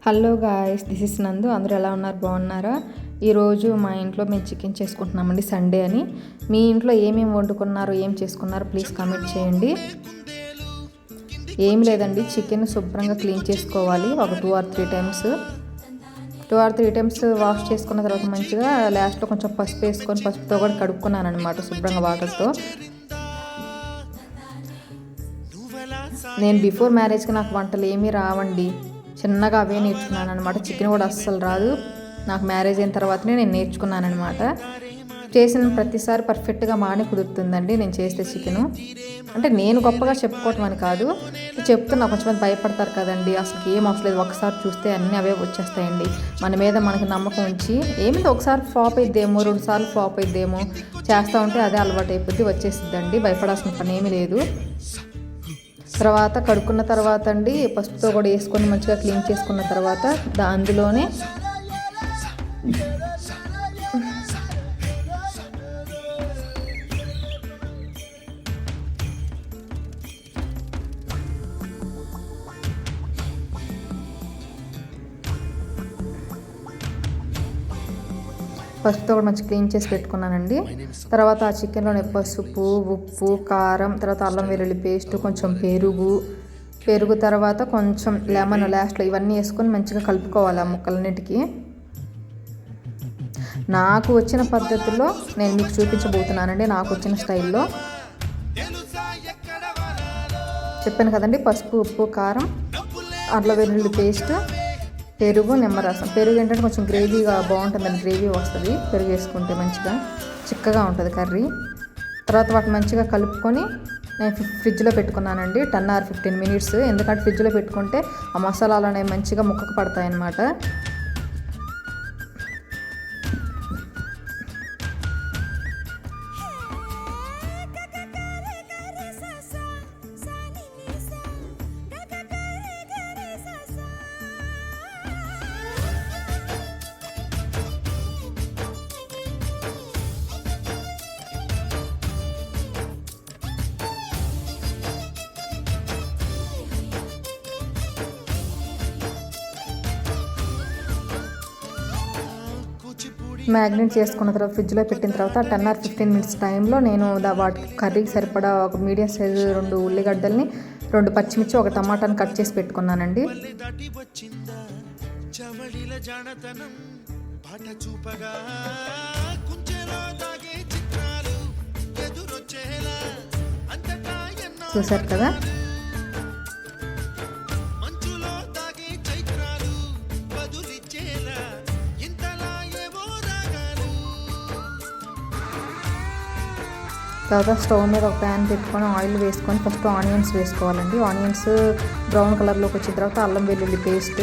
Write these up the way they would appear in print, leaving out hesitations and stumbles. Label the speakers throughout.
Speaker 1: Hello guys, this is నందు. అందరూ ఎలా ఉన్నారు? బాగున్నారా? ఈరోజు మా ఇంట్లో మేము చికెన్ చేసుకుంటున్నామండి, సండే అని. మీ ఇంట్లో ఏమేమి వండుకున్నారు, ఏం చేసుకున్నారు ప్లీజ్ కామెంట్ చేయండి. ఏం లేదండి, చికెన్ శుభ్రంగా క్లీన్ చేసుకోవాలి ఒక 2 or 3 times. 2 or 3 times wash చేసుకున్న తర్వాత మంచిగా లాస్ట్లో కొంచెం పసుపు వేసుకొని పసుపుతో కూడా కడుక్కున్నాను అనమాట శుభ్రంగా వాటర్తో. నేను బిఫోర్ మ్యారేజ్కి నాకు వంటలు ఏమీ రావండి, చిన్నగా అవే నేర్చుకున్నాను అనమాట. చికెన్ కూడా అస్సలు రాదు. నాకు మ్యారేజ్ అయిన తర్వాతనే నేను నేర్చుకున్నాను అనమాట. చేసిన ప్రతిసారి పర్ఫెక్ట్గా బాగానే కుదురుతుందండి నేను చేస్తే చికెను. అంటే నేను గొప్పగా చెప్పుకోవటం అని కాదు, చెప్తున్నా. కొంచెం భయపడతారు కదండి, అసలు ఏం అవసరం లేదు, ఒకసారి చూస్తే అన్నీ అవే వచ్చేస్తాయండి. మన మీద మనకి నమ్మకం ఉంచి ఏమిటి ఒకసారి ఫ్లాప్ అయిద్దేమో, 2 సార్లు ఫ్లాప్ అయిద్దేమో, చేస్తూ ఉంటే అదే అలవాటు అయిపోద్ది, వచ్చేసిద్దండి. భయపడాల్సిన పని ఏమీ లేదు. తర్వాత కడుక్కున్న తర్వాత అండి పసుపుతో కూడా వేసుకొని మంచిగా క్లీన్ చేసుకున్న తర్వాత అందులోనే పసుపుతో కూడా మంచి క్లీన్ చేసి పెట్టుకున్నానండి. తర్వాత ఆ చికెన్లోనే పసుపు, ఉప్పు, కారం, తర్వాత అల్లం వెల్లుల్లి పేస్ట్, కొంచెం పెరుగు తర్వాత కొంచెం లెమన్ లాస్ట్లో ఇవన్నీ వేసుకొని మంచిగా కలుపుకోవాలి ఆ ముక్కలన్నిటికీ. నాకు వచ్చిన పద్ధతిలో నేను మీకు చూపించబోతున్నానండి, నాకు వచ్చిన స్టైల్లో. చెప్పాను కదండి, పసుపు, ఉప్పు, కారం, అల్లం వెల్లుల్లి పేస్ట్, పెరుగు, నిమ్మరసం. పెరుగు ఏంటంటే కొంచెం గ్రేవీగా బాగుంటుందండి, గ్రేవీ వస్తుంది పెరుగు వేసుకుంటే, మంచిగా చిక్కగా ఉంటుంది కర్రీ. తర్వాత వాటిని మంచిగా కలుపుకొని నేను ఫ్రిడ్జ్లో పెట్టుకున్నానండి 10 or 15 minutes. ఎందుకంటే ఫ్రిడ్జ్లో పెట్టుకుంటే ఆ మసాలాలు అనేవి మంచిగా ముక్కకు పడతాయి అన్నమాట. మ్యాగ్నేట్ చేసుకున్న తర్వాత ఫ్రిడ్జ్లో పెట్టిన తర్వాత 10 or 15 minutes టైంలో నేను వాటి కర్రీకి సరిపడా ఒక మీడియం సైజు 2 ఉల్లిగడ్డల్ని, 2 పచ్చిమిర్చి, 1 టమాటాని కట్ చేసి పెట్టుకున్నానండి. చూసారు కదా, తర్వాత స్టవ్ మీద ఒక ప్యాన్ పెట్టుకొని ఆయిల్ వేసుకొని ఫస్ట్ ఆనియన్స్ వేసుకోవాలండి. ఆనియన్స్ బ్రౌన్ కలర్లోకి వచ్చిన తర్వాత అల్లం వెల్లుల్లి పేస్ట్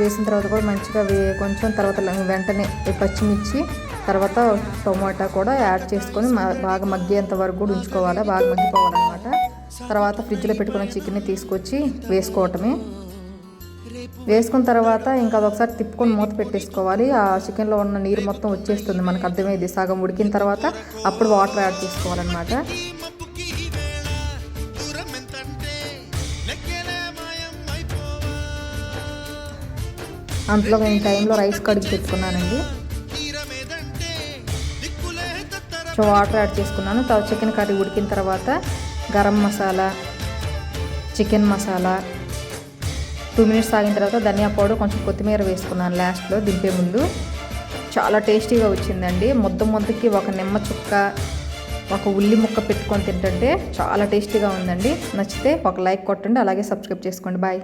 Speaker 1: వేసిన తర్వాత కూడా మంచిగా కొంచెం తర్వాత వెంటనే పచ్చిమిర్చి, తర్వాత టొమాటో కూడా యాడ్ చేసుకొని బాగా మగ్గేంత వరకు కూడా ఉంచుకోవాలి, బాగా మగ్గిపోవాలన్నమాట. తర్వాత ఫ్రిడ్జ్లో పెట్టుకున్న చికెన్ని తీసుకొచ్చి వేసుకున్న తర్వాత ఇంకా అదొకసారి తిప్పుకొని మూత పెట్టేసుకోవాలి. ఆ చికెన్లో ఉన్న నీరు మొత్తం వచ్చేస్తుంది, మనకు అర్థమైంది. సగం ఉడికిన తర్వాత అప్పుడు వాటర్ యాడ్ చేసుకోవాలన్నమాట. అంతలో నేను టైంలో రైస్ కడిగి పెట్టుకున్నానండి. సో వాటర్ యాడ్ చేసుకున్నాను. తర్వాత చికెన్ కర్రీ ఉడికిన తర్వాత గరం మసాలా, చికెన్ మసాలా, 2 minutes ఆగిన తర్వాత ధనియా పౌడర్, కొంచెం కొత్తిమీర వేసుకున్నాను లాస్ట్లో దింపే ముందు. చాలా టేస్టీగా వచ్చిందండి. ముద్దకి ఒక నిమ్మ చుక్క, ఒక ఉల్లి ముక్క పెట్టుకొని తింటుంటే చాలా టేస్టీగా ఉందండి. నచ్చితే ఒక లైక్ కొట్టండి, అలాగే సబ్స్క్రైబ్ చేసుకోండి. బాయ్.